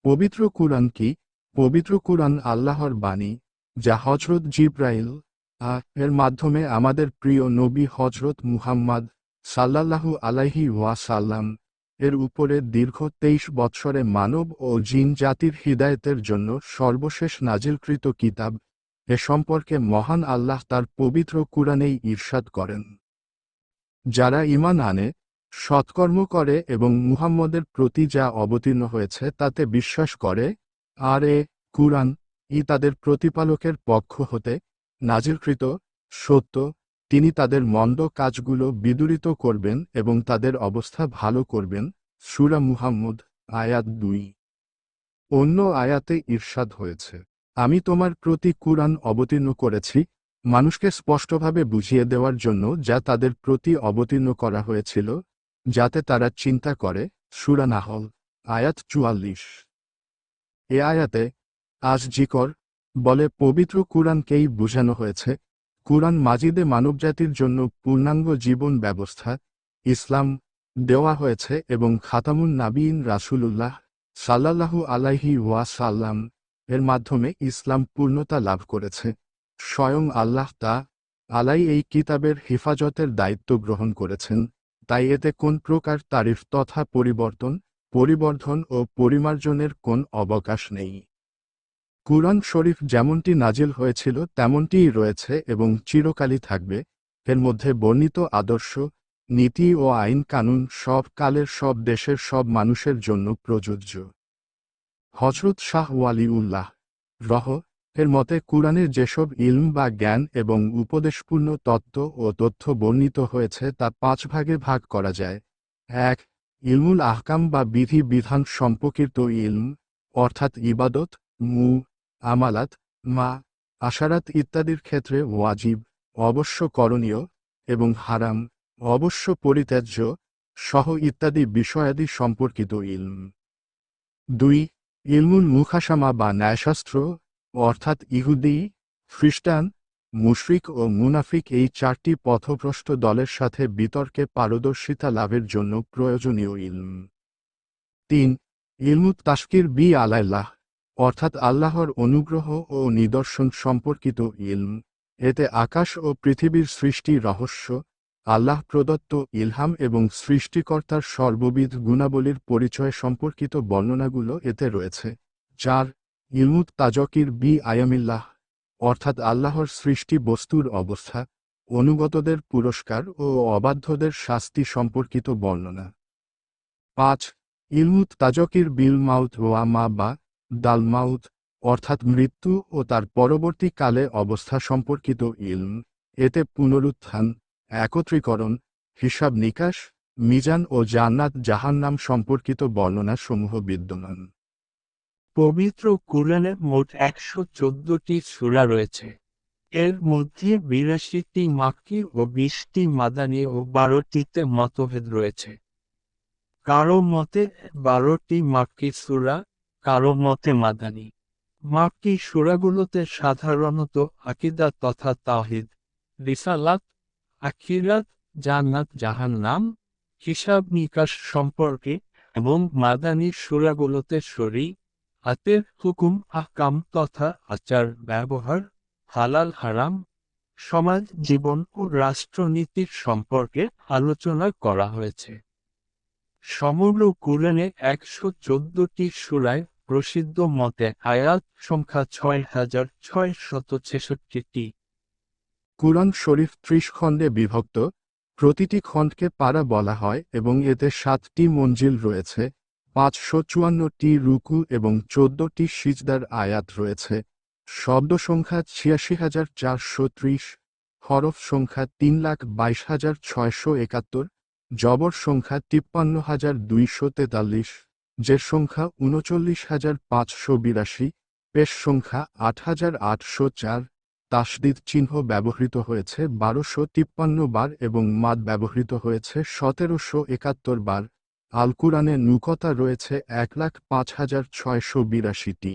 পবিত্র কুরআন কি? পবিত্র কুরআন আল্লাহর বাণী, যা হযরত জিবরাইল এর মাধ্যমে আমাদের প্রিয় নবী হযরত মুহাম্মদ সাল্লাল্লাহু আলাইহি ওয়াসাল্লাম এর উপরে দীর্ঘ 23 বৎসরে মানব ও জিন জাতির হিদায়াতের জন্য সর্বশেষ নাজিলকৃত কিতাব। এ সম্পর্কে মহান আল্লাহ তার পবিত্র কুরআনেই ইরশাদ করেন, যারা ঈমান আনে, সৎকর্ম করে এবং মুহাম্মদের প্রতি যা অবতীর্ণ হয়েছে তাতে বিশ্বাস করে, আর এ কুরআন তাদের প্রতিপালকের পক্ষ হতে নাজিলকৃত সত্য, তিনি তাদের মন্দ কাজগুলো বিদূরিত করবেন এবং তাদের অবস্থা ভালো করবেন। সূরা মুহাম্মদ আয়াত 2। অন্য আয়াতে ইরশাদ হয়েছে, আমি তোমার প্রতি কুরআন অবতীর্ণ করেছি মানুষকে স্পষ্টভাবে বুঝিয়ে দেওয়ার জন্য যা তাদের প্রতি অবতীর্ণ করা হয়েছিল, যাতে তারা চিন্তা করে। সূরা নাহল আয়াত 44। এ আয়াতে আজ জিকর বলে পবিত্র কুরআনকেই বোঝানো হয়েছে। কুরআন মাজিদে মানবজাতির জন্য পূর্ণাঙ্গ জীবন ব্যবস্থা ইসলাম দেওয়া হয়েছে এবং খাতামুন নাবিয়িন রাসূলুল্লাহ সাল্লাল্লাহু আলাইহি ওয়াসাল্লাম এর মাধ্যমে ইসলাম পূর্ণতা লাভ করেছে। স্বয়ং আল্লাহ আলাই এই কিতাবের হেফাজতের দায়িত্ব গ্রহণ করেছেন, তাই এতে কোন প্রকার তারিফ তথা পরিবর্ধন ও পরিমার্জনের কোন অবকাশ নেই। কুরআন শরীফ যেমনটি নাজিল হয়েছিল তেমনটিই রয়েছে এবং চিরকালই থাকবে। এর মধ্যে বর্ণিত আদর্শ, নীতি ও আইন কানুন সব কালের সব দেশের সব মানুষের জন্য প্রযোজ্য। হযরত শাহ ওয়ালিউল্লাহ এর মতে কুরআনের যেসব ইলম বা জ্ঞান এবং উপদেশপূর্ণ তত্ত্ব ও তথ্য বর্ণিত হয়েছে তা 5 ভাগে ভাগ করা যায়। 1. ইলমুল আহকাম বা বিধি বিধান সম্পর্কিত ইলম, অর্থাৎ ইবাদত, আমালাত, আশারাত ইত্যাদির ক্ষেত্রে ওয়াজিব অবশ্য করণীয় এবং হারাম অবশ্য পরিত্যাজ্য সহ ইত্যাদি বিষয়াদি সম্পর্কিত ইলম। 2. ইলমুল মুখাশামা বা ন্যায়শাস্ত্র, অর্থাৎ ইহুদি, খ্রিস্টান, মুশরিক ও মুনাফিক এই 4টি পথভ্রষ্ট দলের সাথে বিতর্কে পারদর্শিতা লাভের জন্য প্রয়োজনীয় ইলম। 3. ইলমুত তাশকির বি আলাইল্লাহ, অর্থাৎ আল্লাহর অনুগ্রহ ও নিদর্শন সম্পর্কিত ইলম। এতে আকাশ ও পৃথিবীর সৃষ্টি রহস্য, আল্লাহ প্রদত্ত ইলহাম এবং সৃষ্টিকর্তার সর্ববিধ গুণাবলীর পরিচয় সম্পর্কিত বর্ণনাগুলো এতে রয়েছে। 4. ইলমুত তাজকির বি আয়ামিল্লাহ, অর্থাৎ আল্লাহর সৃষ্টি বস্তুর অবস্থা, অনুগতদের পুরস্কার ও অবাধ্যদের শাস্তি সম্পর্কিত বর্ণনা। 5. ইলমুত তাজকির বিল মাউত ওয়া মা বা দাল মাউত, অর্থাৎ মৃত্যু ও তার পরবর্তী কালে অবস্থা সম্পর্কিত ইলম। এতে পুনরুত্থান, একত্রীকরণ, হিসাব নিকাশ, মিজান ও জান্নাত জাহান্নাম সম্পর্কিত বর্ণনা সমূহ বিদ্যমান। পবিত্র কুরআনে মোট 114টি সূরা রয়েছে। এর মধ্যে 82টি মাক্কি ও 20টি মাদানী ও 12টিতে মতভেদ রয়েছে। কারো মতে 12টি মাক্কি সূরা, কারো মতে মাদানী। মাক্কি সূরাগুলোতে সাধারণত আকীদা তথা তাওহীদ, রিসালাত, আখিরাত, জান্নাত জাহান্নাম, হিসাব নিকাশ সম্পর্কে এবং মাদানী সূরাগুলোতে শরীআতের হুকুম আহকাম তথা আচার ব্যবহার, হালাল হারাম, সমাজ জীবন ও রাষ্ট্রনীতির সম্পর্কে আলোচনা করা হয়েছে। সমগ্র কুরআনে 114টি সূরায় প্রসিদ্ধ মতে আয়াত সংখ্যা 6666টি। কুরআন শরীফ 30 খণ্ডে বিভক্ত, প্রতিটি খণ্ডকে পারা বলা হয় এবং এতে 7টি মঞ্জিল রয়েছে, 554টি রুকু এবং 14টি সিজদার আয়াত রয়েছে। শব্দ সংখ্যা ৮৬,৪৩০, হরফ সংখ্যা ৩,২২,৬৭১, জবর সংখ্যা ৫৩,২৪৩, জের সংখ্যা ৩৯,৫৮২, পেশ সংখ্যা ৮,৮০৪, তাসদীদ চিহ্ন ব্যবহৃত হয়েছে ১২৫৩ বার এবং মাদ ব্যবহৃত হয়েছে ১৭৭১ বার। আল কুরআনে নুকতা রয়েছে ১,০৫,৬৮২টি।